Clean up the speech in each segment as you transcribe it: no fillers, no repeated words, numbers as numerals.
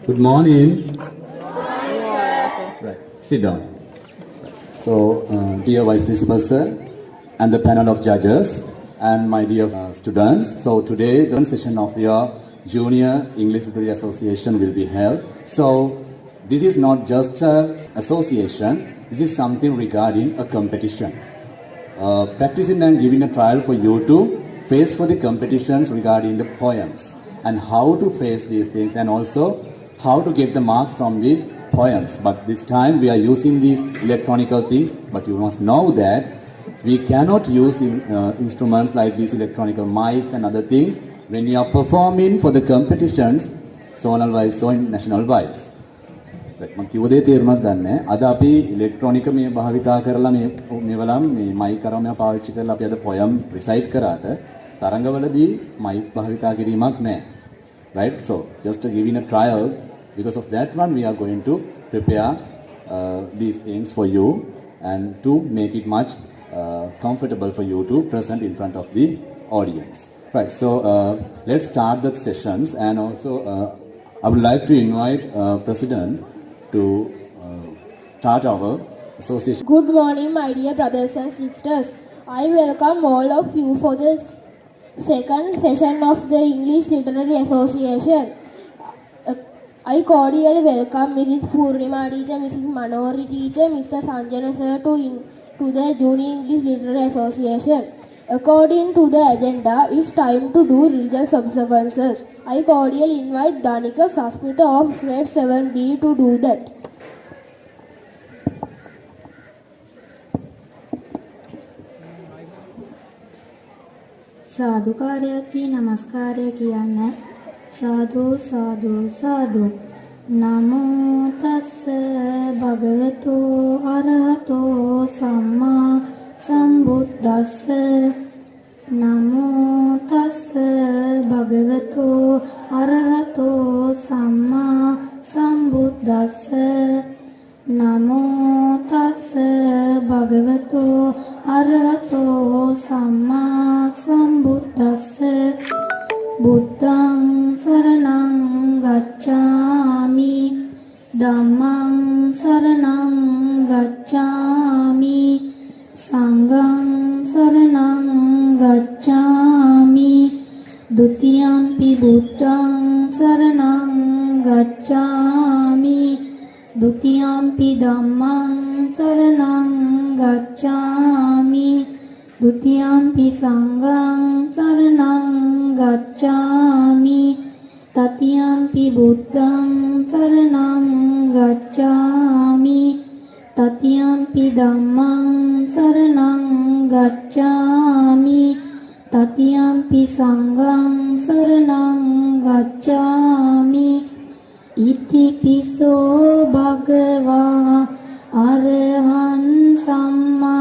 Good morning. Right, sit down. So, dear Vice Principal Sir, and the panel of judges, and my dear students. So today, the session of your Junior English Literary Association will be held. So this is not just an association, this is something regarding a competition. Practicing and giving a trial for you to face for the competitions regarding the poems and how to face these things and also how to get the marks from the poems. But this time we are using these electronical things, but you must know that we cannot use instruments like these electronical mics and other things when you are performing for the competitions, zonal wise, so national wise. මම කිව්ව දේ තේරුණාද දන්නේ අද අපි ඉලෙක්ට්‍රොනික මේ භාවිතා කරලා මේවලම් මේ මයික් කරම පාවිච්චි කරලා අපි අද පොයම් රිසයිට් කරාට තරංගවලදී මයික් භාවිතා කිරීමක් නැහැ. Right? So just to give in a trial, because of that one we are going to prepare these things for you and to make it much comfortable for you to present in front of the audience. Right, so let's start the sessions, and also I would like to invite President to start our association. Good morning, my dear brothers and sisters. I welcome all of you for the second session of the English Literary Association. I cordially welcome Mrs. Purnima teacher, Mrs. Manori teacher, Mr. Sanjana sir to the Junior English Literary Association. According to the agenda, it's time to do religious observances. I cordially invite Danika Sasmita of grade 7B to do that. සාදුකාරයති නමස්කාරය කියන්න සාදු සාදු සාදු නමෝ තස්ස භගවතෝ අරහතෝ සම්මා සම්බුද්දස්ස නමෝ තස්ස භගවතෝ අරහතෝ සම්මා සම්බුද්දස්ස නමෝ තස්ස භගවතෝ අරහතෝ සම්මා සම්බුද්දස්ස බුද්ධං සරණං ගච්ඡාමි ධම්මං සරණං ගච්ඡාමි සංඝං සරණං ගච්ඡාමි ဒုတိယံ පි බුද්ධං සරණං ගච්ඡාමි ဒုတိယံ පි ධම්මං සරණං ගච්ඡාමි ဒုတိယံ පි සංඝං සරණං ගච්ඡාමි တတိယံ පි බුද්ධං සරණං ගච්ඡාමි တတိယံ පි ධම්මං සරණං ගච්ඡාමි တတိယံ පි සංඝං සරණං ගච්ඡාමි ඉතිපිසෝ භගවා අරහං සම්මා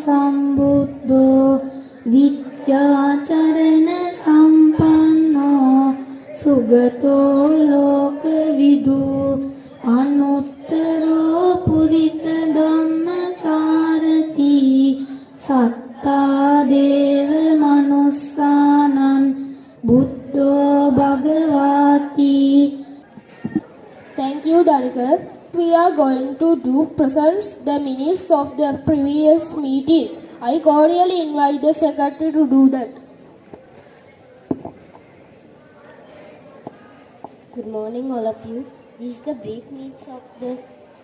සම්බුද්ධෝ විච්ඡාචරණ සම්පන්නෝ සුගතෝ ලෝකවිදු අනුත්තරෝ පුරිස ධම්මසාරති සත්තා දේව මනුස්සානං බුද්ධෝ භගවාති. Thank you, Danika. We are going to present the minutes of the previous meeting. I cordially invite the secretary to do that. Good morning, all of you. This is the brief minutes of the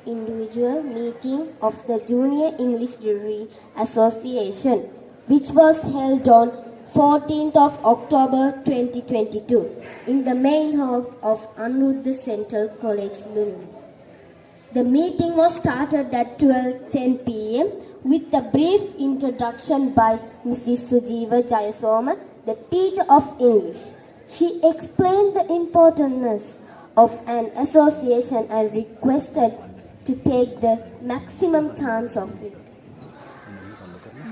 individual meeting of the Junior English Literary Association, which was held on 14th of October 2022 in the main hall of Anuruddha Central College, Lunuwila. The meeting was started at 12:10 p.m. with a brief introduction by Mrs. Sujiva Jayasoma, the teacher of English. She explained the importance of an association and requested to take the maximum chance of it.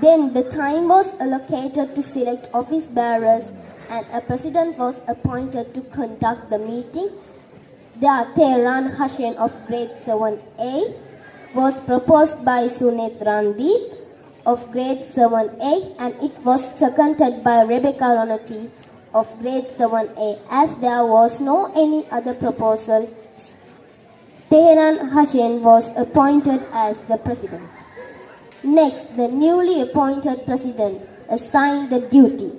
Then the time was allocated to select office bearers and a president was appointed to conduct the meeting. The Tehran Hashem of grade 7A was proposed by Sunet Randeep of grade 7A and it was seconded by Rebecca Lonetti of grade 7A. As there was no any other proposal, Tehran Hussein was appointed as the president. Next, the newly appointed president assigned the duty.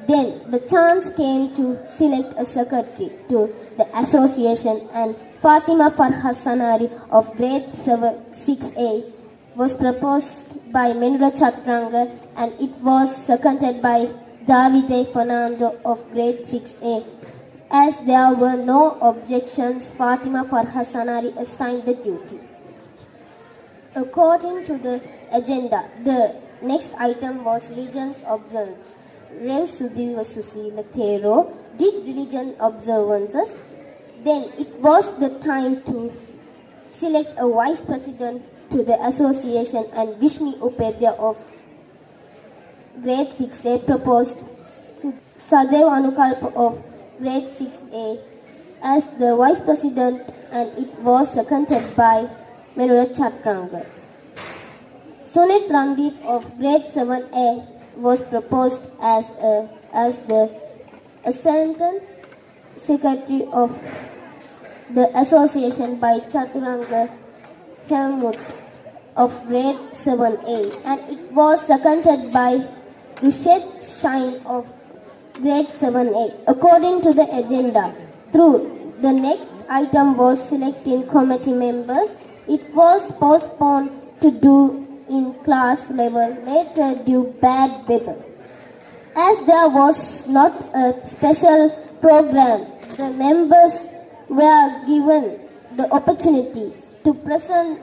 Then the chance came to select a secretary to the association, and Fatima Farhat Sanari of grade 6A was proposed by Menura Chatranga, and it was seconded by Davide Fernando of grade 6A. As there were no objections, Fatima Farhat Sanari assigned the duty. According to the agenda, the next item was religious observance. Rev Sudhiva Susila Thero did religion observances. Then it was the time to select a vice president to the association, and Vishmi Upadhyay of grade 6A proposed Sadev Anukalpa of grade 6A as the vice president, and it was seconded by Menura Chatranga. Sunit Randeep of grade 7A was proposed as the assistant secretary of the association by Chaturanga Helmut of grade 7A, and it was seconded by Rushet Shine of grade 7A. According to the agenda, through the next item was selecting committee members. It was postponed to do in class level later due bad weather. As there was not a special program, the members were given the opportunity to present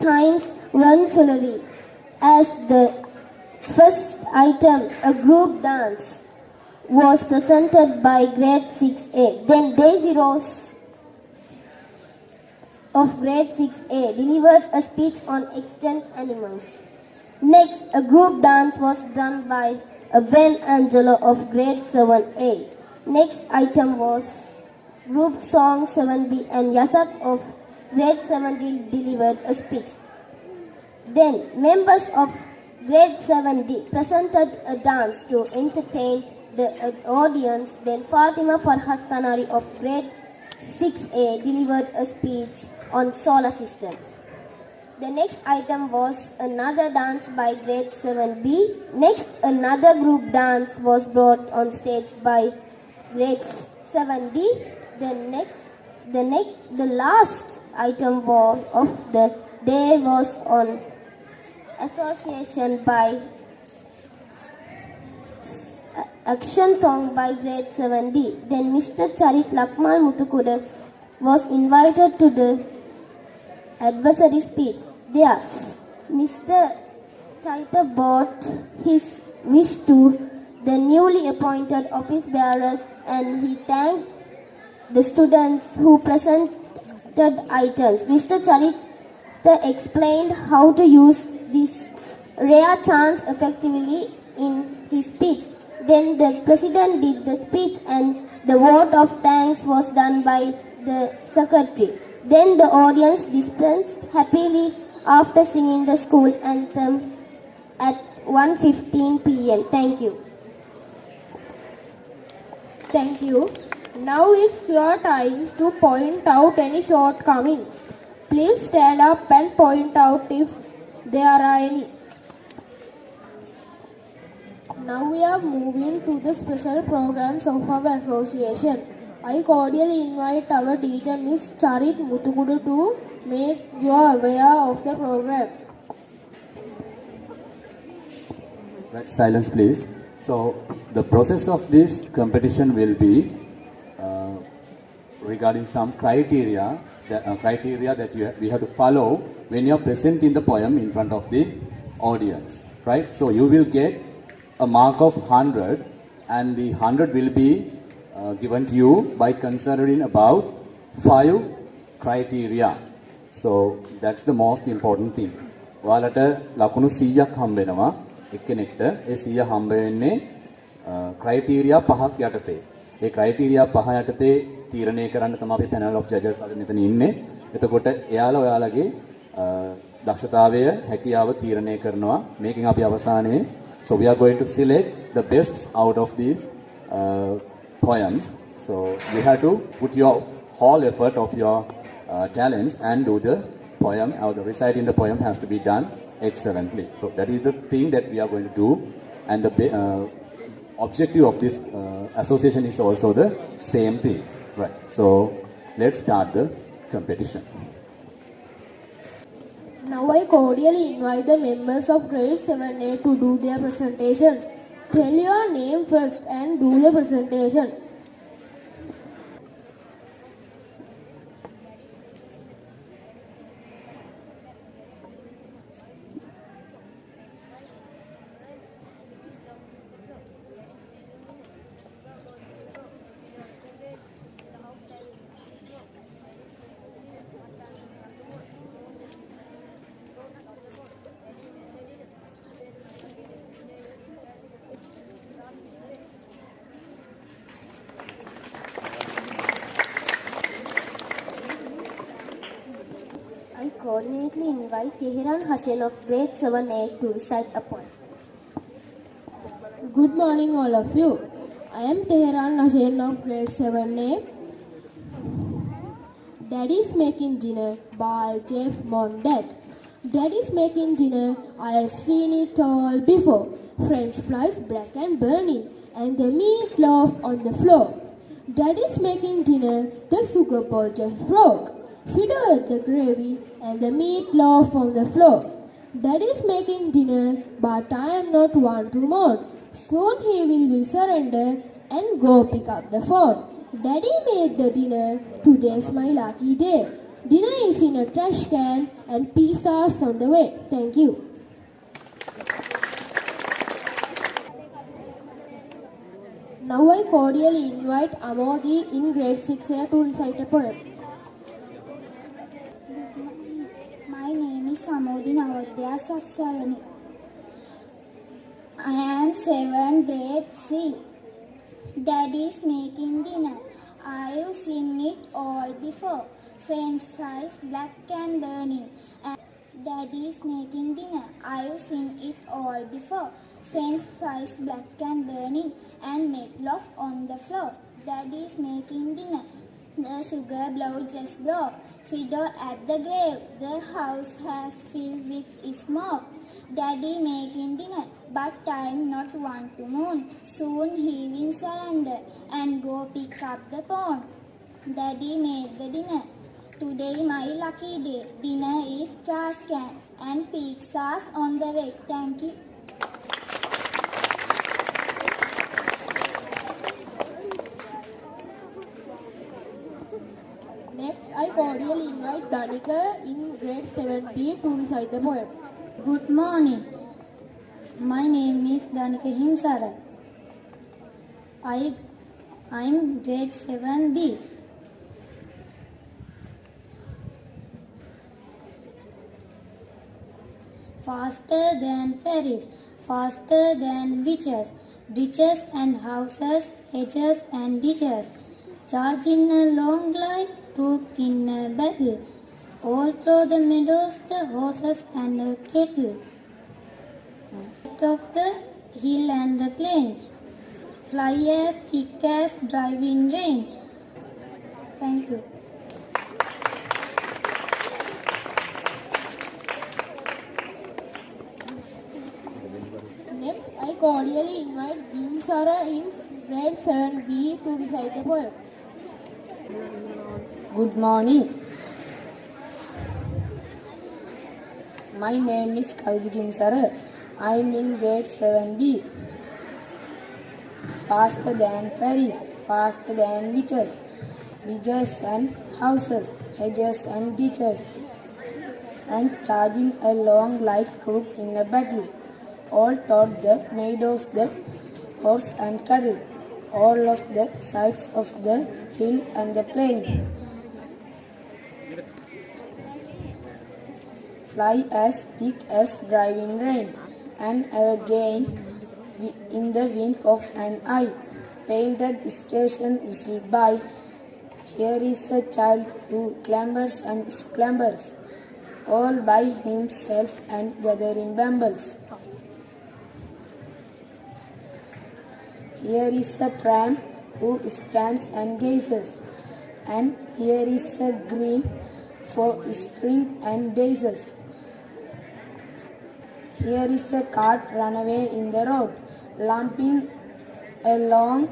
times voluntarily. As the first item, a group dance was presented by grade 6A. Then Daisy Rose of grade 6A delivered a speech on extinct animals. Next, a group dance was done by Ben Angelo of grade 7A. Next item was group song 7B, and Yasat of grade 7D delivered a speech. Then members of grade 7D presented a dance to entertain the audience. Then Fatima Farhat Sanari of grade 6A delivered a speech on solar systems. The next item was another dance by grade 7B. Next, another group dance was brought on stage by grade 7D. The last item of the day was on association by action song by grade 7D. Then Mr. Charit Lakmal Muthukuda was invited to the adversary speech. There, Mr. Charita brought his wish to the newly appointed office bearers, and he thanked the students who presented items. Mr. Charita explained how to use this rare chance effectively in his speech. Then the president did the speech, and the vote of thanks was done by the secretary. Then the audience dispersed happily after singing the school anthem at 1:15 p.m. Thank you. Thank you. Now it's your time to point out any shortcomings. Please stand up and point out if there are any. Now we are moving to the special programs of our association. I cordially invite our teacher Miss Charit Muthukudu to make you aware of the program. Right, silence please. So the process of this competition will be regarding some criteria that we have to follow when you are presenting the poem in front of the audience. Right? So you will get a mark of 100, and the 100 will be given to you by considering about 5 criteria. So that's the most important thing. ඔයාලට ලකුණු 100ක් හම්බ වෙනවා එක්කෙනෙක්ට. ඒ 100 හම්බ වෙන්නේ criteria 5ක් යටතේ. ඒ criteria 5 යටතේ තීරණය කරන්න තමයි අපි panel of judges අද මෙතන ඉන්නේ. එතකොට එයාලා ඔයාලගේ දක්ෂතාවය හැකියාව තීරණය කරනවා. මේකෙන් අපි අවසානයේ so we are going to select the best out of these poems. So you have to put your whole effort of your talents and do the poem or the reciting the poem has to be done excellently. So that is the thing that we are going to do, and the objective of this association is also the same thing. Right. So let's start the competition. Now I cordially invite the members of grade 7A to do their presentations. Tell your name first and do the presentation. I coordinately invite Teheran Hassan of grade 7A to recite a poem. Good morning all of you. I am Teheran Nashen of grade 7A. Daddy's Making Dinner by Jeff Mondet. Daddy's making dinner, I have seen it all before. French fries black and burning, and the meatloaf on the floor. Daddy's making dinner, the sugar bowl just broke. Fiddle at the gravy and the meatloaf on the floor. Daddy's making dinner, but I am not one to mourn. Soon he will be surrender and go pick up the phone. Daddy made the dinner, today's my lucky day. Dinner is in a trash can and pizza's on the way. Thank you. Now I cordially invite Amodi in grade 6A to recite a poem. My name is Amodi Navodaya Satsarani. I am 7 grade C. Daddy's making dinner. I've seen it all before. French fries black and burning. And Daddy's making dinner. I've seen it all before. French fries black and burning and meatloaf on the floor. Daddy's making dinner. The sugar blow just broke. Fiddle at the grave. The house has filled with smoke. Daddy making dinner, but I'm not one to mourn. Soon he will surrender and go pick up the pawn. Daddy made the dinner. Today my lucky day. Dinner is trash can and pizza's on the way. Thank you. Next, I cordially invite Danika in grade 7B to recite the poem. Good morning. My name is Danika Himsara. I'm grade 7B. Faster than ferries, faster than witches, ditches and houses, hedges and ditches, charging a long line, troop in a battle, all through the meadows, the horses and a kettle, of the hill and the plain, fly as thick as driving rain. Thank you. Next, I cordially invite Dimsara in grade 7B to recite the poem. Good morning. My name is Kavidi Dimsara. I am in grade 7B. Faster than ferries, faster than witches, bridges and houses, hedges and ditches, and charging a long light troop in a battle, all toward the meadows, the horse and cattle, all lost the sides of the hill and the plain. Fly as thick as driving rain, and again in the wink of an eye, painted station whistled by. Here is a child who clambers and clambers, all by himself and gathering brambles. Here is a tramp who stands and gazes, and here is a green for string and daisies. Here is a cart run away in the road, lumping along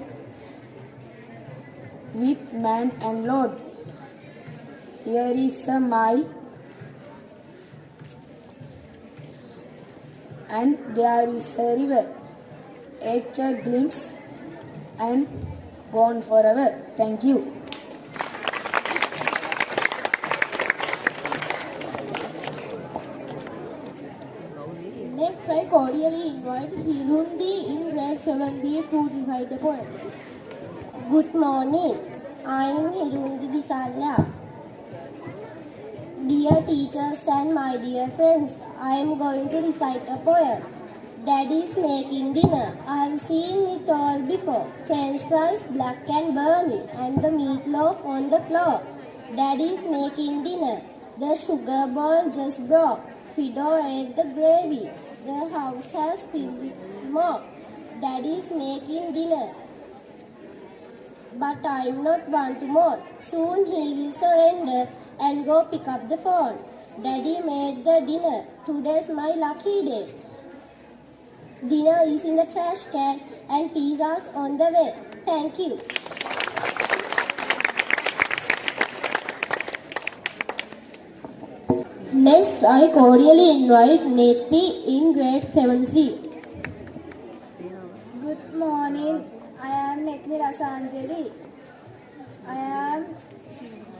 with man and load. Here is a mile, and there is a river. Each a glimpse and gone forever. Thank you. Next, I cordially invite Hirundi in grade 7B to recite the poem. Good morning. I am Hirundi Disalya. Dear teachers and my dear friends, I am going to recite a poem. Daddy is making dinner. I have seen it all before. French fries, black and burning, and the meatloaf on the floor. Daddy is making dinner. The sugar bowl just broke. Fido ate the gravy. The house has filled with smoke. Daddy is making dinner. But I am not one to mourn. Soon he will surrender and go pick up the phone. Daddy made the dinner. Today's my lucky day. Dinner is in the trash can and pizza's on the way. Thank you. Next, I cordially invite Netmi in grade 7C. Good morning. I am Nekmi Rasanjali. I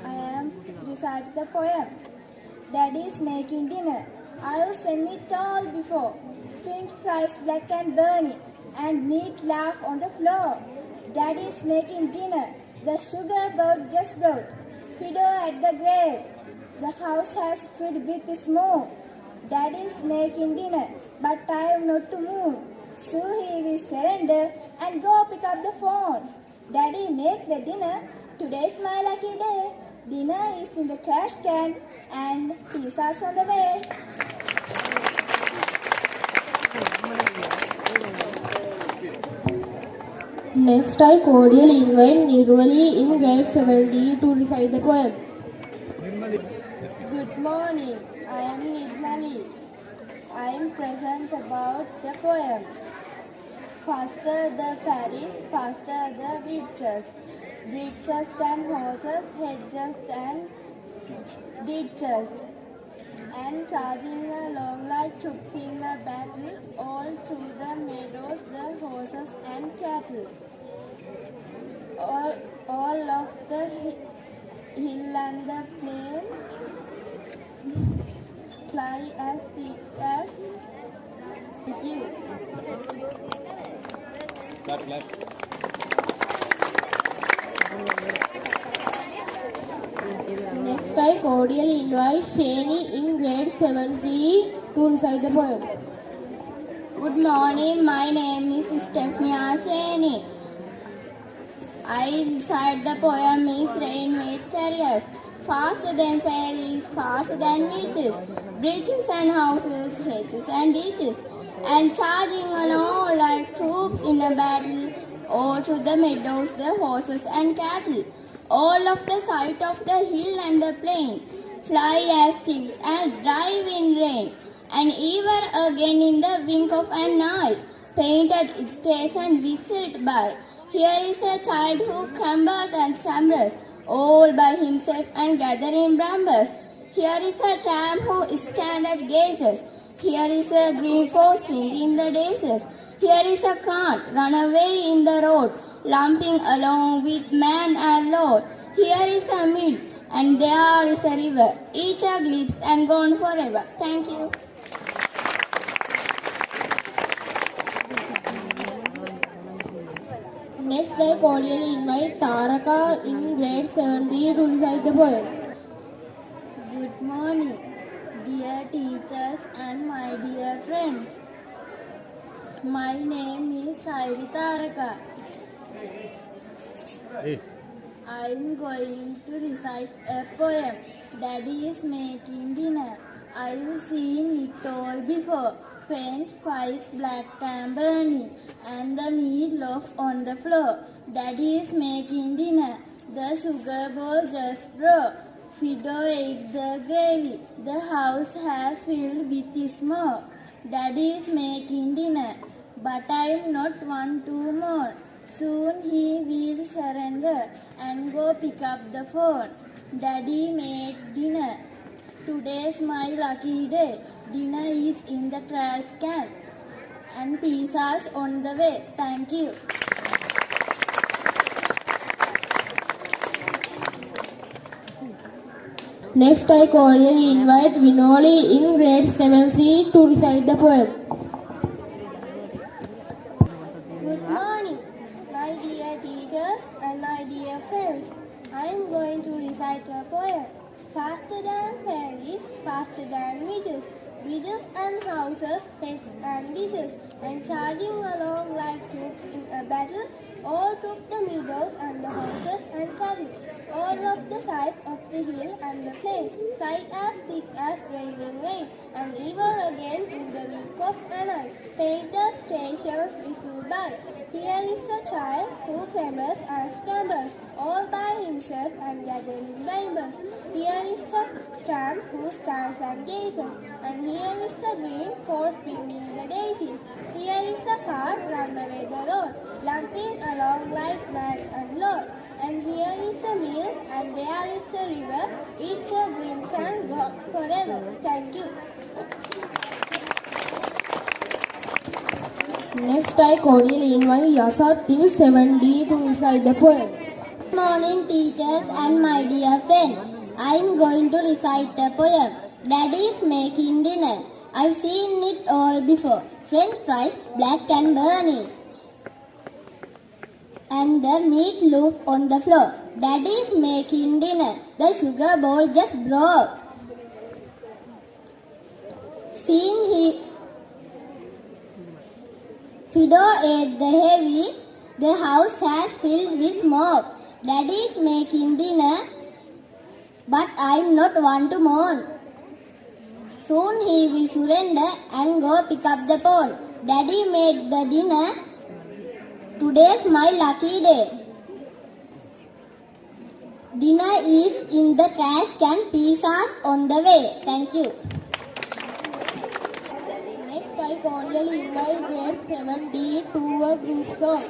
am reciting the poem. Daddy is making dinner. I have seen it all before. French fries black and burning, and meat laugh on the floor. Daddy is making dinner. The sugar boat just broke. Fido at the grave. The house has filled with smoke. Daddy is making dinner, but I am not to move. So he will surrender and go pick up the phone. Daddy make the dinner. Today's my lucky day. Dinner is in the trash can and pizza's on the way. Next, I cordially invite Nirmali in grade 7D to recite the poem. Good morning. I am Nirmali. I am present about the poem. Faster the carriage, faster the breeches. Breeches and horses, hedges and ditches. And charging along like troops in a battle, all through the meadows, the horses and cattle. All of the hill and the plain fly as thick as you. Next, I cordially invite Shani in grade 7C to recite the poem. Good morning, my name is Stephanie Shani. I recite the poem is Rain-Made Carriage. Faster than fairies, faster than witches, bridges and houses, hedges and ditches, and charging along like troops in a battle, all through the meadows, the horses and cattle, all of the sight of the hill and the plain, fly as thieves and drive in rain, and ever again in the wink of an eye, painted its station whistled by. Here is a child who clambers and slumbers, all by himself and gathering brambles. Here is a tramp who stands and gazes. Here is a green force swinging the daisies. Here is a cart run away in the road, lumping along with man and load. Here is a mill, and there is a river, each a glimpse and gone forever. Thank you. Next, I cordially invite Taraka in grade 7B to recite the poem. Good morning, dear teachers and my dear friends. My name is Sairi Taraka. I am going to recite a poem. Daddy is making dinner. I've seen it all before. French fries, black and burning, and the meatloaf on the floor. Daddy is making dinner. The sugar bowl just broke. Fido ate the gravy. The house has filled with smoke. Daddy is making dinner, but I'm not one to mourn. Soon he will surrender and go pick up the phone. Daddy made dinner. Today's my lucky day. Dinner is in the trash can and pizza's on the way. Thank you. Next, I cordially invite Vinoli in grade 7C to recite the poem. Good morning, my dear teachers and my dear friends. I am going to recite a poem. Faster than fairies, faster than witches and houses, pets and dishes, and charging along like troops in a battle, all through the meadows and the horses and cattle, all of the sides of the hill and the plain, fly as thick as raining rain, and river again in the wink of an eye. Painter stations whistle by. Here is a child who clambers and scrambles, all by himself and gathering rainbows. Here is a tramp who stands and gazes, and here is a green forest springing the daisies. Here is a cart run away the road, lumping along like mad and lord. And here is a mill, and there is a river, each a glimpse and gone forever. Thank you. Next, I cordially invite Yasat in 7D to recite the poem. Good morning, teachers and my dear friend. I am going to recite a poem. Daddy is making dinner. I've seen it all before. French fries, black and burning, and the meat loaf on the floor. Daddy is making dinner. The sugar bowl just broke. Fido ate the heavy. The house has filled with smoke. Daddy is making dinner, but I'm not one to mourn. Soon he will surrender and go pick up the phone. Daddy made the dinner. Today's my lucky day. Dinner is in the trash can, pizza's on the way. Thank you. Next, I cordially invite grade 7D to a group song.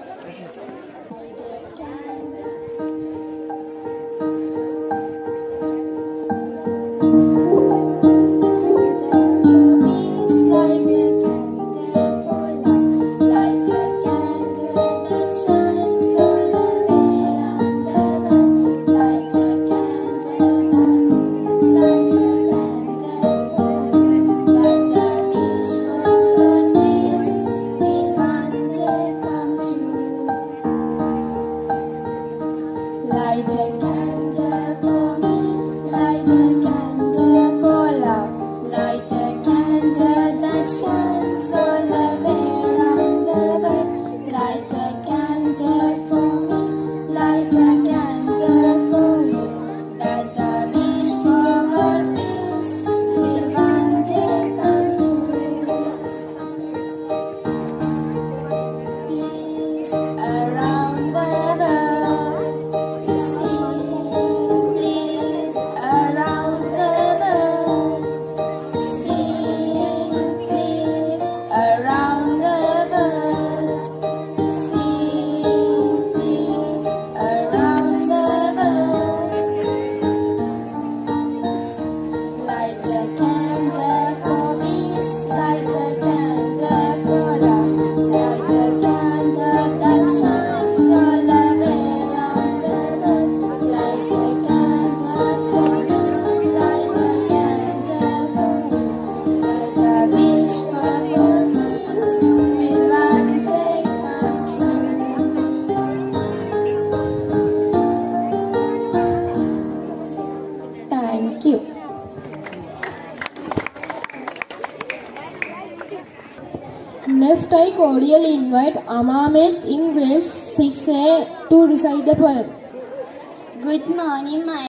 Next, I cordially invite Amamet in grade 6A to recite the poem. Good morning, my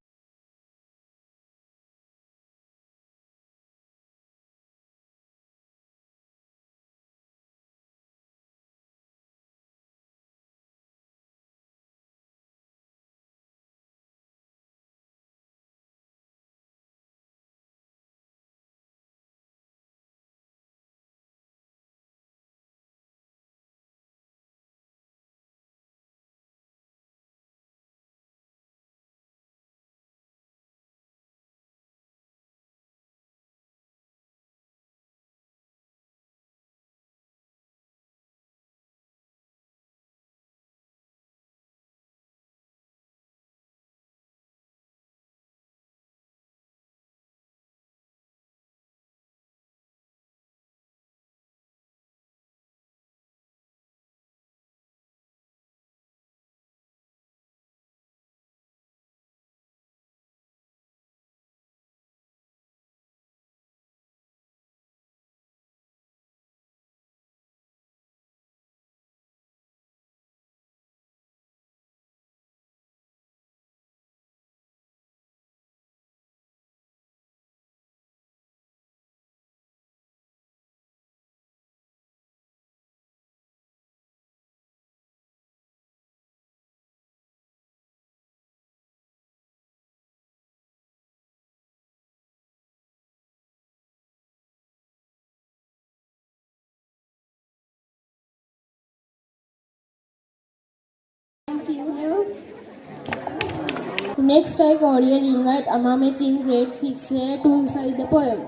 Next, I cordially invite Amamit in grade 6A to recite the poem.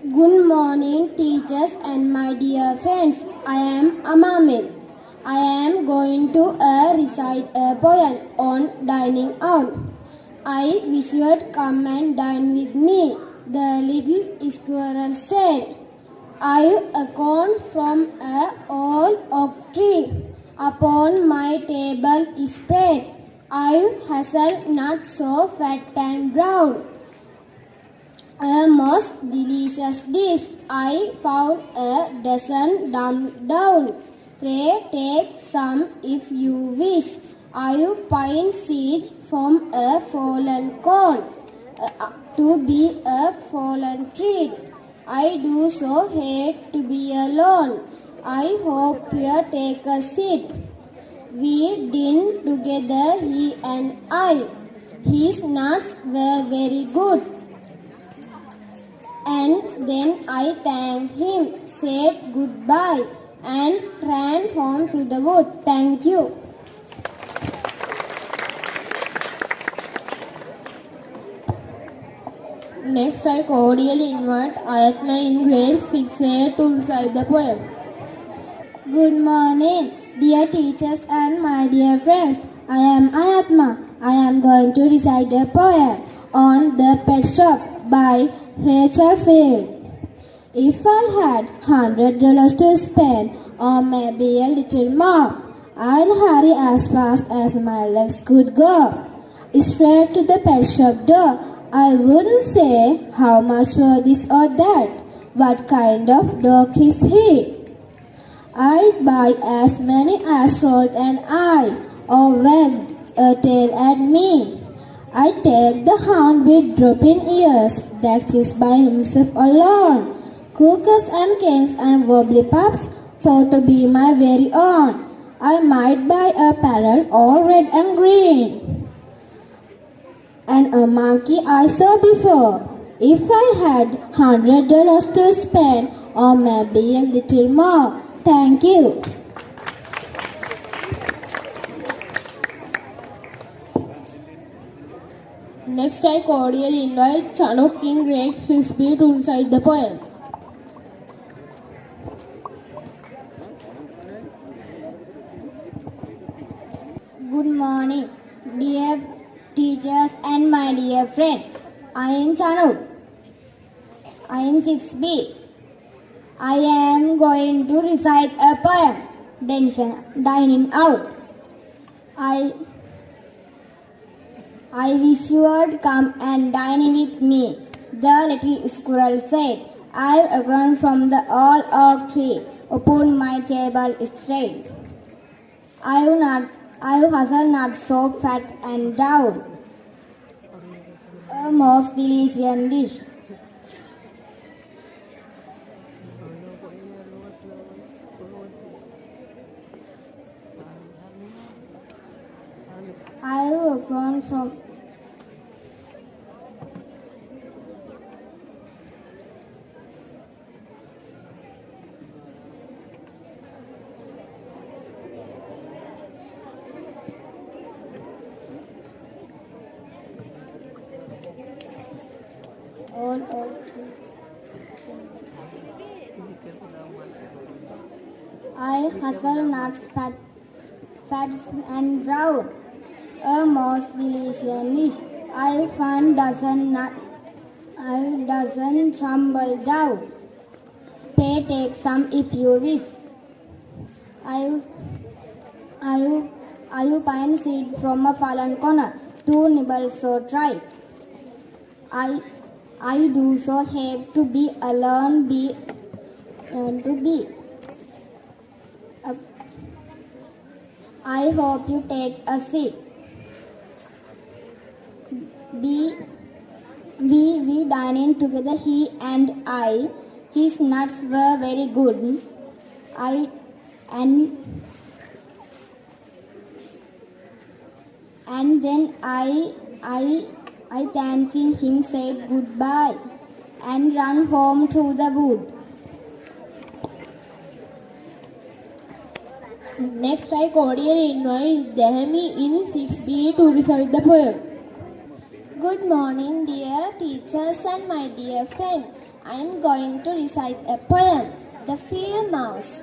Good morning, teachers and my dear friends. I am Amamit. I am going to recite a poem on dining out. I wish you would come and dine with me, the little squirrel said. I've a corn from an old oak tree. Upon my table is spread. I've hazelnuts so fat and brown. A most delicious dish. I found a dozen dumped down. Pray take some if you wish. I pine seeds from a fallen corn to be a fallen tree. I do so hate to be alone. I hope you take a seat. We dined together, he and I. His nuts were very good. And then I thanked him, said goodbye, and ran home through the wood. Thank you. Next, I cordially invite Ayatna in grade 6A to recite the poem. Good morning, dear teachers and my dear friends. I am Ayatma. I am going to recite a poem on the pet shop by Rachel Field. If I had $100 to spend, or maybe a little more, I'd hurry as fast as my legs could go, straight to the pet shop door. I wouldn't say how much for this or that. What kind of dog is he? I'd buy as many as rolled an eye or wagged a tail at me. I'd take the hound with drooping ears that sits by himself alone. Cookers and canes and wobbly pups for to be my very own. I might buy a parrot all red and green, and a monkey I saw before. If I had $100 to spend, or maybe a little more. Thank you. Next, I cordially invite Chanuk in grade 6B to recite the poem. Good morning, dear teachers and my dear friend. I am Chanu. I am 6B. I am going to recite a poem, Dining Out. I wish you would come and dine with me, the little squirrel said. I've run from the old oak tree, upon my table straight. I've hazelnuts so fat and down, a most delicious dish. I've grown from all oak tree. I hazelnuts fat and brown, a most delicious dish. I found dozen tumble down. Pay take some if you wish. I pine seed from a fallen corner, 2 nibbles so tried. I do so hate to be alone, I hope you take a seat. We dined together, he and I. His nuts were very good. And then I thanked him, said goodbye, and ran home through the wood. Next, I cordially invite Dehami in 6B to recite the poem. Good morning, dear teachers and my dear friend. I am going to recite a poem, The Field Mouse.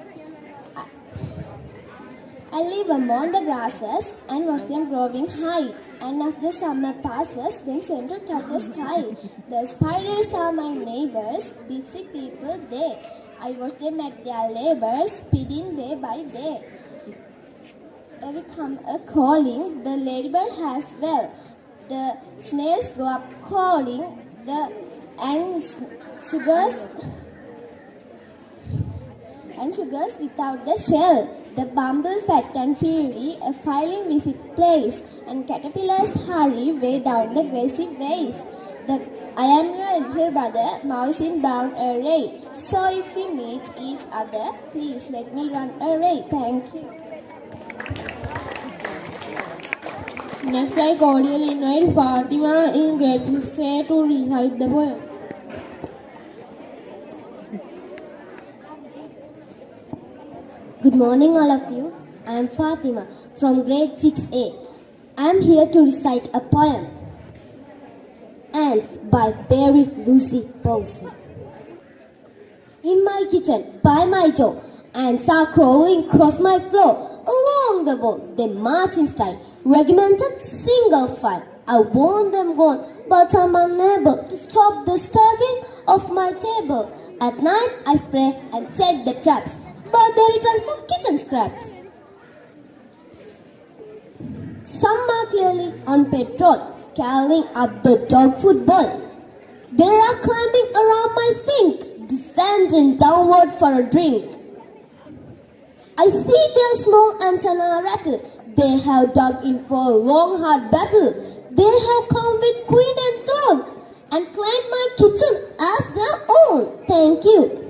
I live among the grasses and watch them growing high. And as the summer passes, them seem to touch the sky. The spiders are my neighbors, busy people they. I watch them at their labors, speeding day by day. Every come a calling, the ladybird has well. The snails go up calling, and sugars without the shell. The bumble fat and fury, a filing visit place, and caterpillars hurry way down the grassy ways. I am your little brother, mouse in brown array. So if we meet each other, please let me run away. Thank you. Next, I cordially invite Fatima in grade 6A to recite the poem. Good morning, all of you. I am Fatima from grade 6A. I am here to recite a poem. Ants by Barry Lucy Posey. In my kitchen, by my door, ants are crawling across my floor. Along the wall, they march in style, regimented single file. I want them gone, but I'm unable to stop the stacking of my table. At night, I spray and set the traps, but they return for kitchen scraps. Some are clearly on patrol, scaling up the dog food bowl. They are climbing around my sink, descending downward for a drink. I see their small antenna rattle. They have dug in for a long hard battle. They have come with queen and throne and claimed my kitchen as their own. Thank you.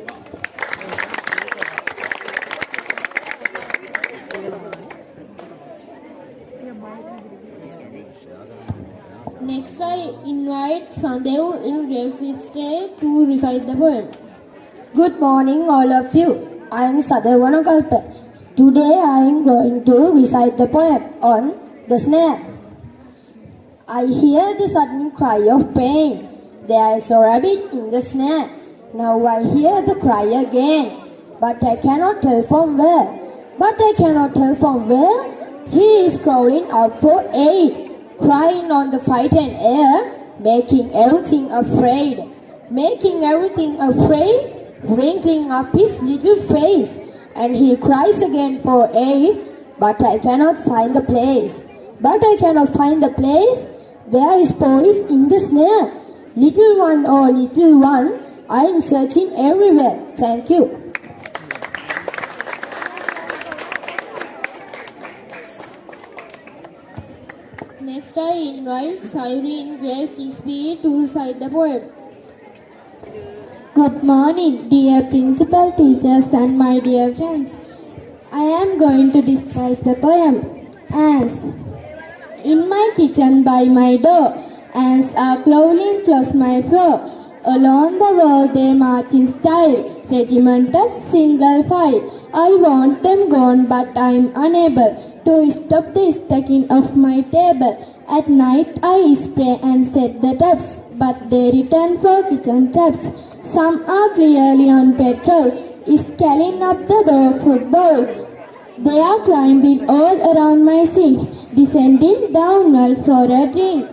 Next, I invite Sandev in grade 6A to recite the poem. Good morning, all of you. I am Sadhavanakalpa. Today I am going to recite the poem on the snare. I hear the sudden cry of pain. There is a rabbit in the snare. Now I hear the cry again, but I cannot tell from where. He is crawling out for aid, crying on the frightened air, making everything afraid, wrinkling up his little face. And he cries again for aid, but I cannot find the place. Where is poise in the snare? Little one, oh little one, I am searching everywhere. Thank you. Next, I invite Sairi in grade 6B to recite the poem. Good morning, dear principal, teachers and my dear friends. I am going to recite the poem. Ants. In my kitchen by my door, ants are crawling across my floor. Along the wall they march in style, regimented single file. I want them gone, but I am unable to stop the stacking of my table. At night I spray and set the taps, but they return for kitchen traps. Some are clearly on patrol, scaling up the dog food bowl. They are climbing all around my sink, descending downward for a drink.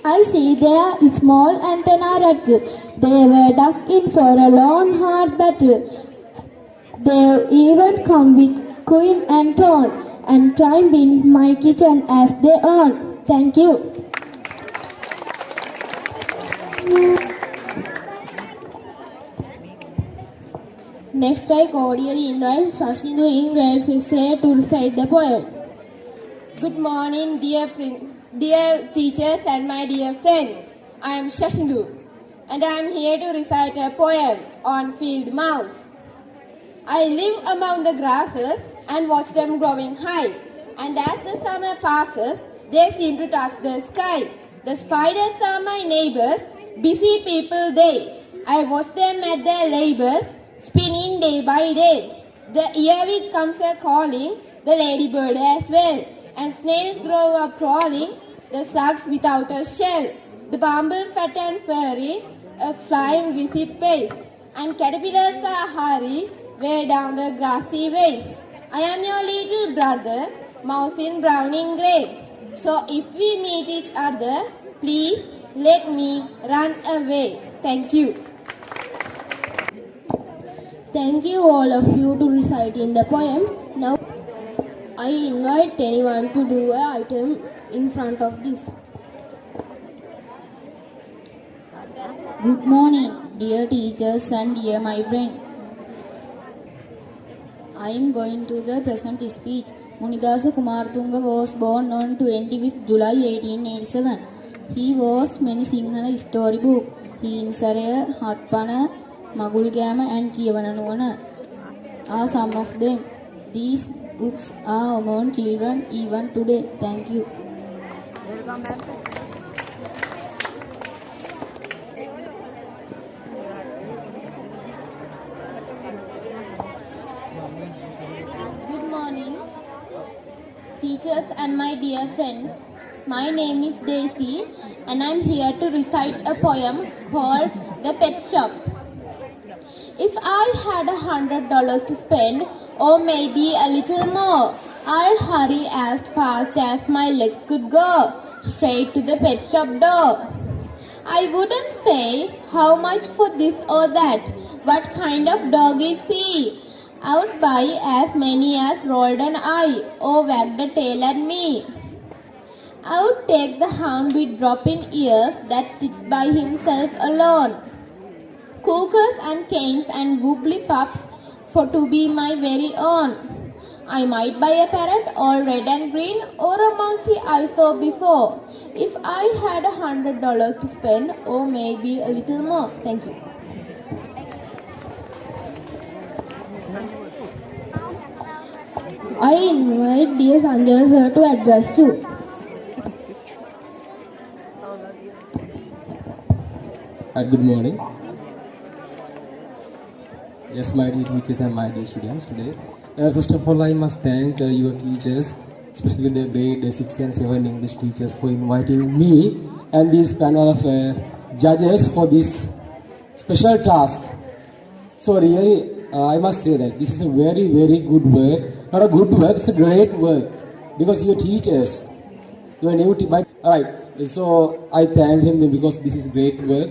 I see their small antenna rattle. They were dug in for a long hard battle. They even come with queen and throne and climb in my kitchen as they own. Thank you. Next, I cordially invite Shashindu in grade 6A to recite the poem. Good morning, dear teachers and my dear friends. I am Shashindu and I am here to recite a poem on field mouse. I live among the grasses and watch them growing high, and as the summer passes, they seem to touch the sky. The spiders are my neighbors, busy people they. I watch them at their labors, spinning day by day. The earwig comes a calling, the ladybird as well. And snails grow up crawling, the slugs without a shell. The bumble fat and furry, a flying visit pace. And caterpillars are hurry, way down the grassy ways. I am your little brother, mouse in brown and grey. So if we meet each other, please let me run away. Thank you. Thank you all of you to reciting the poem. Now I invite anyone to do an item in front of this. Good morning, dear teachers and dear my friend. I am going to the present speech. Munidasa Kumartunga was born on 25th July 1887. He was many Sinhala storybook. He Insaraya, Hatpana, Magulgama and Kiyavananuvana are some of them. These books are among children even today. Thank you. Good morning, teachers and my dear friends. My name is Daisy and I am here to recite a poem called The Pet Shop. If I had $100 to spend, or maybe a little more, I'll hurry as fast as my legs could go, straight to the pet shop door. I wouldn't say how much for this or that, what kind of dog is he. I would buy as many as rolled an eye or wagged a tail at me. I would take the hound with drop-in ears that sits by himself alone. Cougars and canes and wobbly pups for to be my very own. I might buy a parrot all red and green or a monkey I saw before. If I had $100 to spend or maybe a little more. Thank you. I invite dear Sanjana sir to address you. Good morning. Yes, my dear teachers and my dear students today. First of all, I must thank your teachers, especially the grade 6 and 7 English teachers for inviting me and this panel of judges for this special task. So really, I must say that this is a very, very good work. Not a good work, it's a great work. Because your teachers, your new team. Alright, so I thank him because this is great work.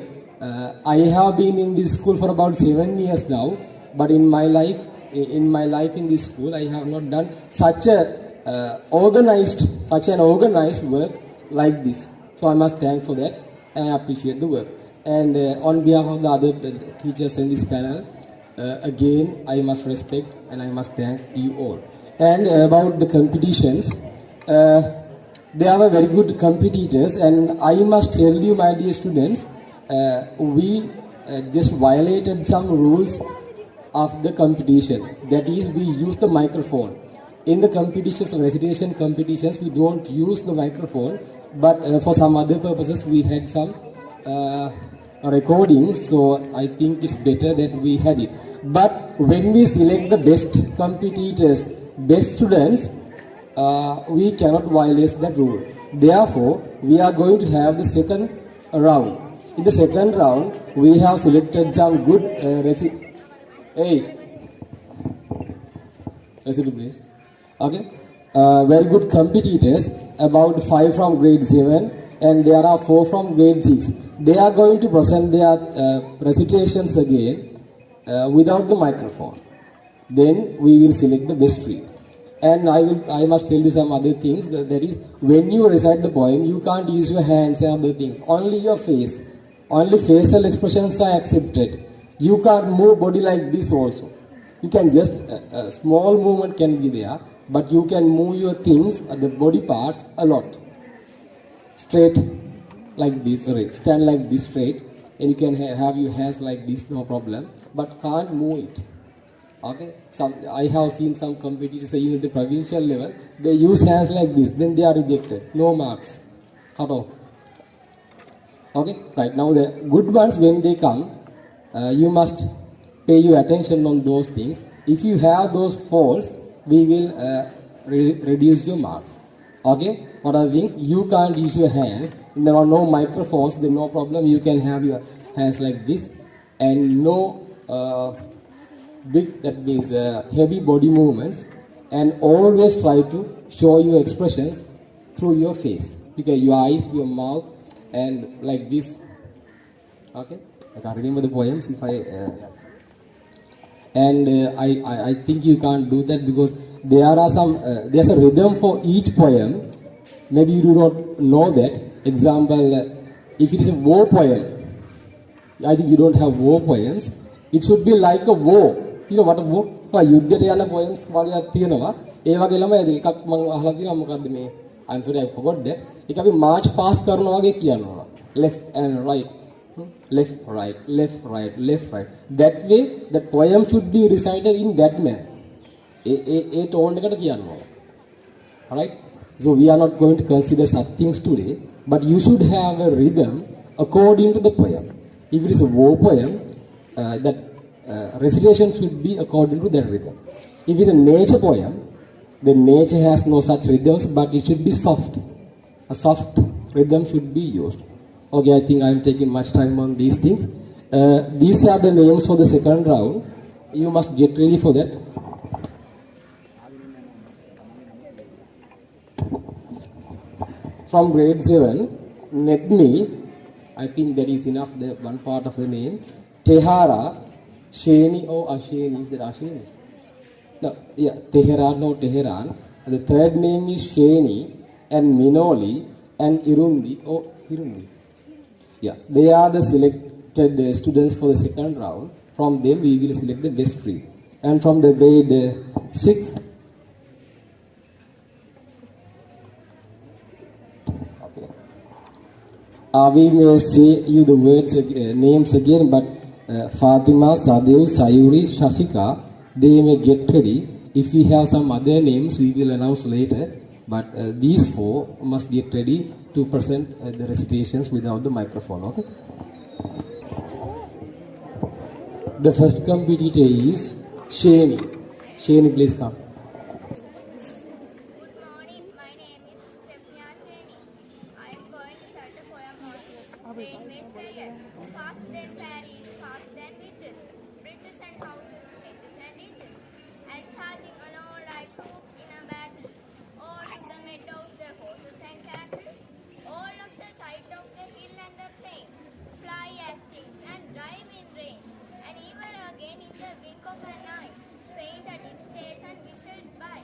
I have been in this school for about 7 years now, but in my life in this school, I have not done such an organized work like this. So I must thank for that and I appreciate the work. And on behalf of the other teachers in this panel, again I must respect and I must thank you all. And about the competitions, they are very good competitors, and I must tell you, my dear students, we just violated some rules of the competition. That is, we use the microphone. In the competitions, recitation competitions, we don't use the microphone, but for some other purposes, we had some recordings, so I think it's better that we had it. But when we select the best competitors, best students, we cannot violate that rule. Therefore, we are going to have the second round. In the second round, we have selected some good please. Okay, very good competitors. About 5 from grade 7, and there are 4 from grade 6. They are going to present their recitations again without the microphone. Then we will select the best 3. And I must tell you some other things. That is, when you recite the poem, you can't use your hands and other things. Only your face. Only facial expressions are accepted. You can't move body like this also. You can just, a small movement can be there, but you can move your things, the body parts, a lot. Straight like this, stand like this straight, and you can have your hands like this, no problem, but can't move it. Okay? I have seen some competitors, even at the provincial level, they use hands like this, then they are rejected. No marks. Cut off. Okay? Right, now the good ones, when they come, you must pay your attention on those things. If you have those faults, we will reduce your marks. Okay? What are the things? You can't use your hands. There are no microphones, then no problem. You can have your hands like this, and no big, that means heavy body movements, and always try to show your expressions through your face. Okay, your eyes, your mouth, and like this. Okay, I can't remember the poems if I think you can't do that because there are some there's a rhythm for each poem. Maybe you do not know that. Example, if it is a war poem, I think you don't have war poems. It should be like a war. You know what a war? යුද්ධයට යන poems වගේක් තියෙනවා. ඒ වගේ ළමයි එකක් මම අහලා තියෙනවා මොකද්ද මේ? I'm sorry I forgot that. ඒක අපි march pass කරනවා වගේ කියනවා. Left and right. Left, right, left, right, left, right. That way, the poem should be recited in that manner. A tone එකට කියනවා. Alright? So we are not going to consider such things today, but you should have a rhythm according to the poem. If it is a war poem, that recitation should be according to that rhythm. If it is a nature poem, then nature has no such rhythms, but it should be soft. A soft rhythm should be used. Okay, I think I am taking much time on these things. These are the names for the second round. You must get ready for that. From grade 7, Netmi, I think that is enough, the one part of the name. Tehara, Sheni or Asheni, is that Asheni? No, yeah, Teheran or Teheran. The third name is Sheni, and Minoli, and Irundi or Irundi. Yeah, they are the selected students for the second round. From them we will select the best three. And from the grade 6, okay. We may say you the words names again, but Fatima, Sadev, Sayuri, Shashika, they may get ready. If we have some other names, we will announce later. But these four must get ready to present the recitations without the microphone. Okay. The first competitor is Sheni. Sheni, please come. Good morning, my name is Stephania Sheni. I am going to start a poem on railway carriage. Fast than Paris, fast than witches, bridges and houses, hedges and ditches, and charging on all right troops in a battle. All to the meadows, the horses and cattle, all of the sight of the hill and the plain, fly as things and drive in rain, and even again in the wink of an eye, faint at its station whistled by.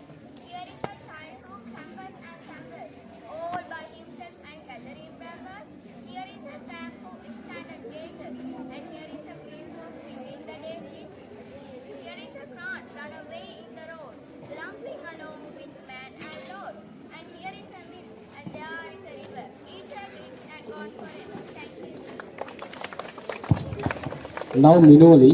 Here is a child who campers and campers, all by himself and gathering brambles. Here is a tramp who stands and gazes, and here is a priest who singing the daisies. Here is a cart run away in the road, lumping along with man and lord. And here is a mill, and there is a river, each a rich and gone forever. Thank you. Now Minoli.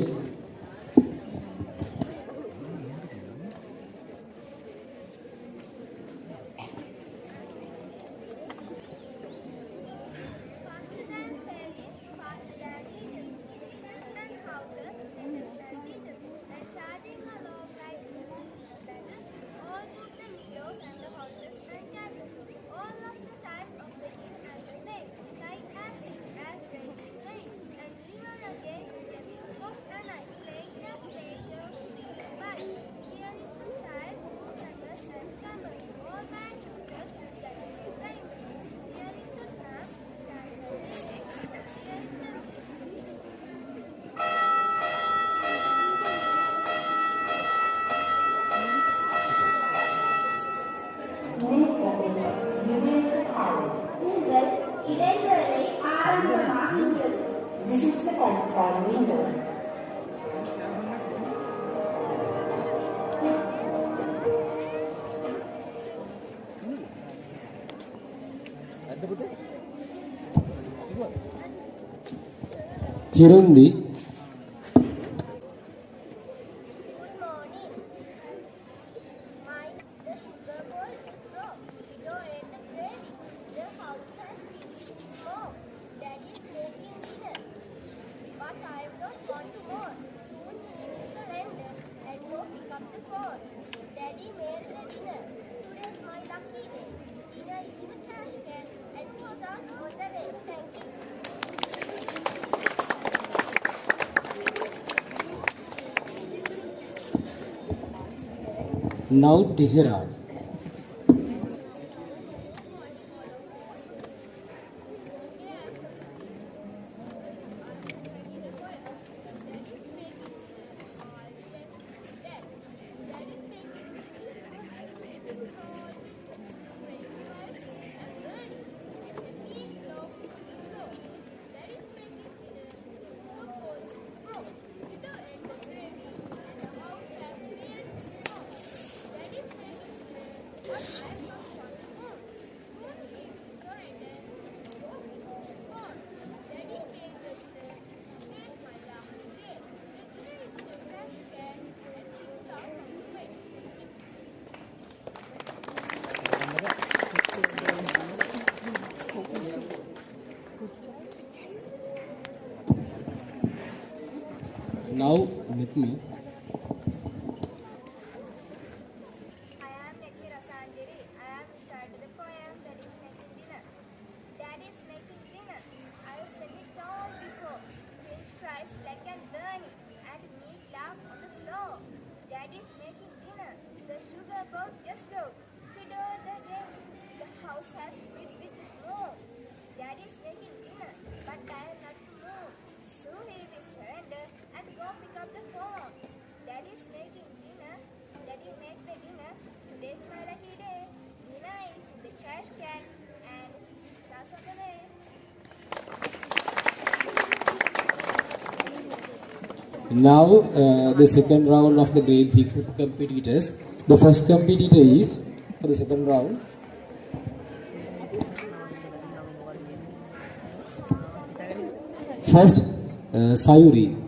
Faster than Paris, faster than Egypt, distant houses, hedges and ditches, and charging along like all through the meadows and the houses and castles, all of the sides of the hill and the plain, like as thick as raining rain, and river again with a wink of an eye, playing as strangers by. Here is a child who campers and campers, all by himself and gathering rainbows. Here is a tramp who stands and gazes. Here is a This is the confirm window. Hirundi. Good morning. The sugar bowl is broke. Widow ate the gravy. The house has been smoke. Daddy's making dinner. But I don't want to more. Soon he will surrender and go pick up the phone. Daddy made the dinner. Now Tehran. Now with me. Now the second round of the grade 6 competitors. The first competitor is for the second round. First, Sayuri.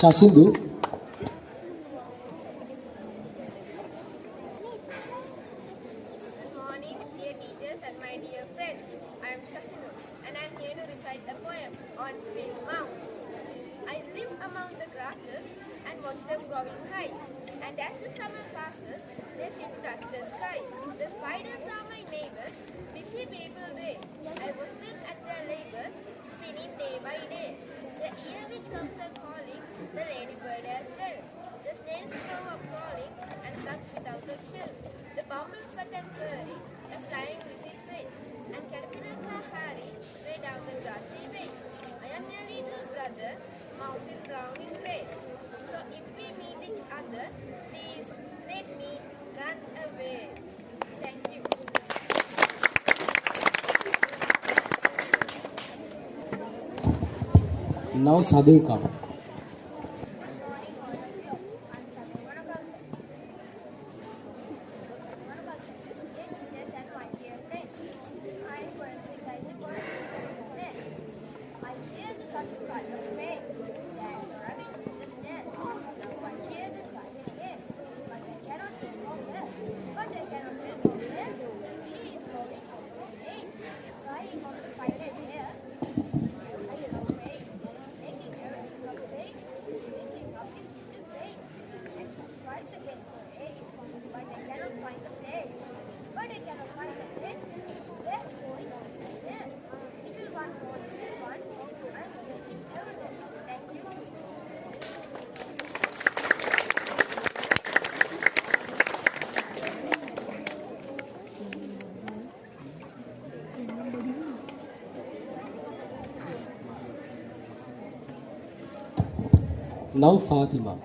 Shashindu. Good morning, dear teachers and my dear friends. I am Shashindu and I am here to recite a poem on field mouse. I live among the grasses and watch them growing high. And as the summer passes, they seem to touch the sky. The spiders are my neighbors, busy people they. I watch them at their labor, spinning day by day. The earwig comes and calling, the ladybird as well. The snails know of crawling and slugs without a shell. The bumbles fat and furry, are flying with his wings. And caterpillars are hairy, way down the grassy way. I am your little brother, mouse is brown in gray. So if we meet each other, please let me run away. Thank you. Now Sadhika. Now Fatima.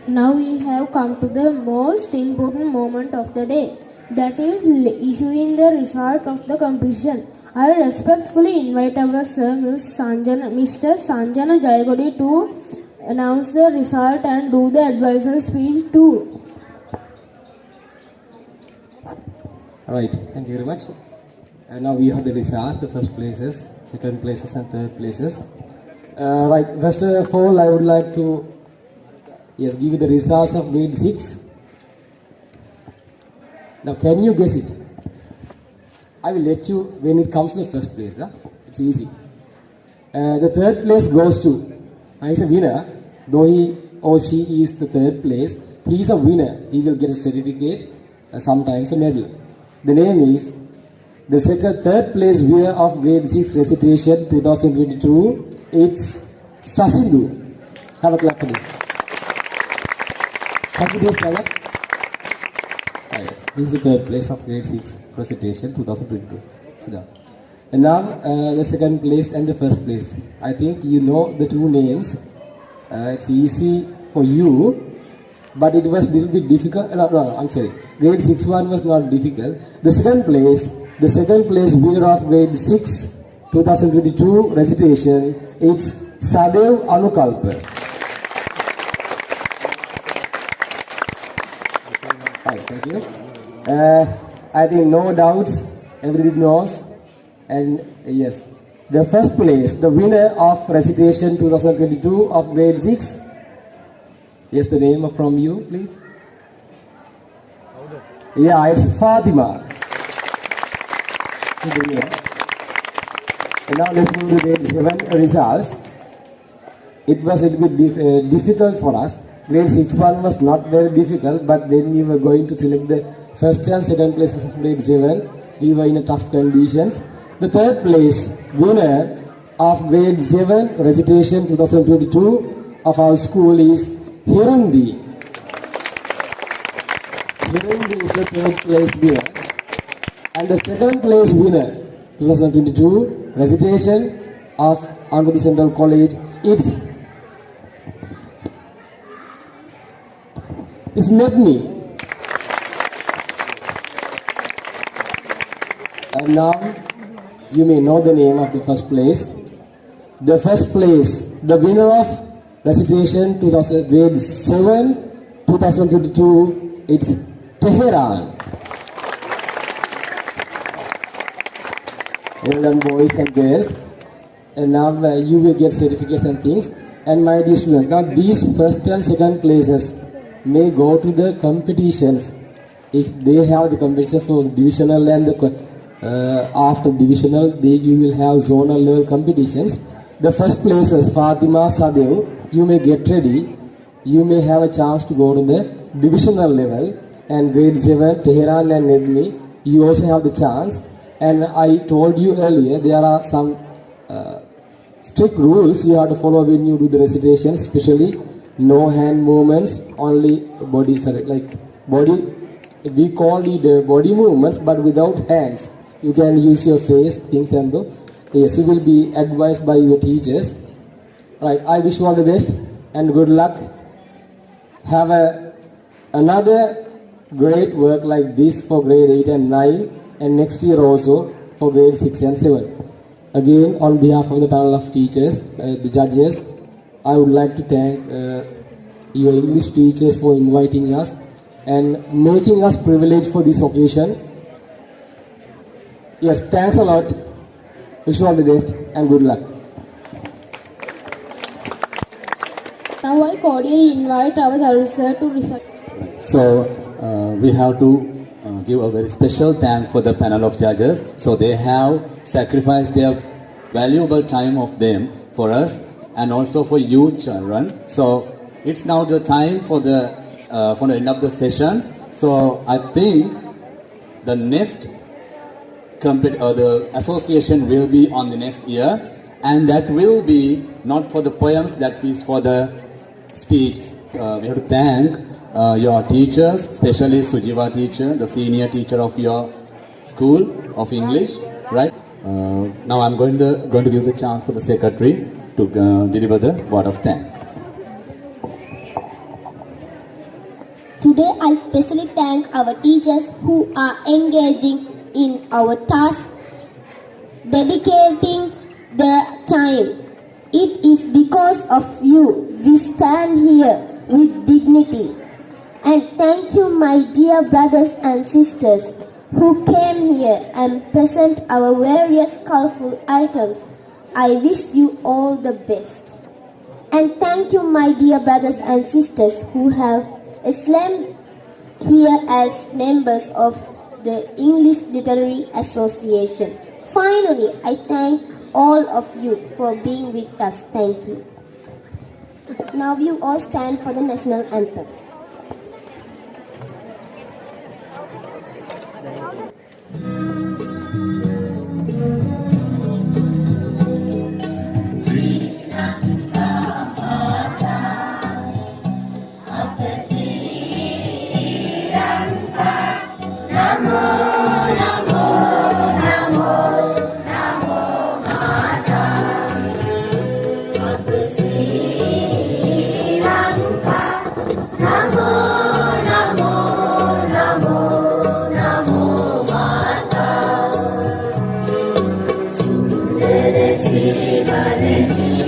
Now we have come to the most important moment of the day, that is issuing the result of the competition. I respectfully invite our sir, Mr. Sanjana Jayagodi, to announce the result and do the advisory speech too. Alright, thank you very much. And now we have the results, the first places, second places and third places. Right, first of all I would like to give you the results of grade 6. Now can you guess it? I will let you when it comes to the first place. It's easy. The third place goes to, he's a winner, though he or she is the third place, he is a winner. He will get a certificate, sometimes a medal. The name is the third place winner of grade 6 recitation 2022. It's Sasindu. Have a clap for him. Sasindu, stand up. He is the third place of grade 6 recitation 2022. Sit down. And now the second place and the first place. I think you know the two names. It's easy for you, but it was a little bit difficult. No, I'm sorry. Grade 6 one was not difficult. The second place winner of grade 6 2022 recitation, it's Sadev Anukalpa. Right, thank you. I think no doubts, everybody knows. And yes, the first place, the winner of recitation 2022 of grade 6. Yes, the name from you, please. Yeah, it's Fatima. And now let's move to grade 7 results. It was a little bit difficult for us. Grade 6 one was not very difficult, but when we were going to select the first and second places of grade 7, we were in a tough conditions. The third place winner of grade 7 recitation 2022 of our school is Hirundi. Hirundi is the third place winner. And the second place winner 2022 recitation of Anuruddha Central College, it's Nedmi. And now you may know the name of the first place. The first place, the winner of recitation grade 7 2022, it's Tehran. Well done, boys and girls. And now you will get certificates and things. And my dear students, now these first and second places may go to the competitions. If they have the competitions for divisional and after divisional, you will have zonal level competitions. The first places, Fatima, Sadev, you may get ready. You may have a chance to go to the divisional level. And grade 7, Tehran and Nedmi, you also have the chance. And I told you earlier, there are some strict rules you have to follow when you do the recitation, especially no hand movements, only body, body, we call it body movements, but without hands. You can use your face, things and do. Yes, you will be advised by your teachers. Right, I wish you all the best and good luck. Have another great work like this for grade 8 and 9 and next year also for grade 6 and 7. Again, on behalf of the panel of teachers, the judges, I would like to thank your English teachers for inviting us and making us privileged for this occasion. Yes, thanks a lot. Wish you all the best and good luck. Now I cordially invite our sir to recite. So we have to give a very special thank for the panel of judges. So they have sacrificed their valuable time of them for us and also for you children. So it's now the time for the end of the sessions. So I think the next the association will be on the next year, and that will be not for the poems, that is for the speech. We have to thank your teachers, especially Sujiva teacher, the senior teacher of your school of English, right? Now I'm going to give the chance for the secretary to deliver the word of thanks. Today I especially thank our teachers who are engaging in our task, dedicating their time. It is because of you we stand here with dignity. And thank you, my dear brothers and sisters who came here and present our various colorful items. I wish you all the best. And thank you, my dear brothers and sisters who have assembled here as members of the English Literary Association. Finally, I thank all of you for being with us. Thank you. Now you all stand for the national anthem. Sri Madani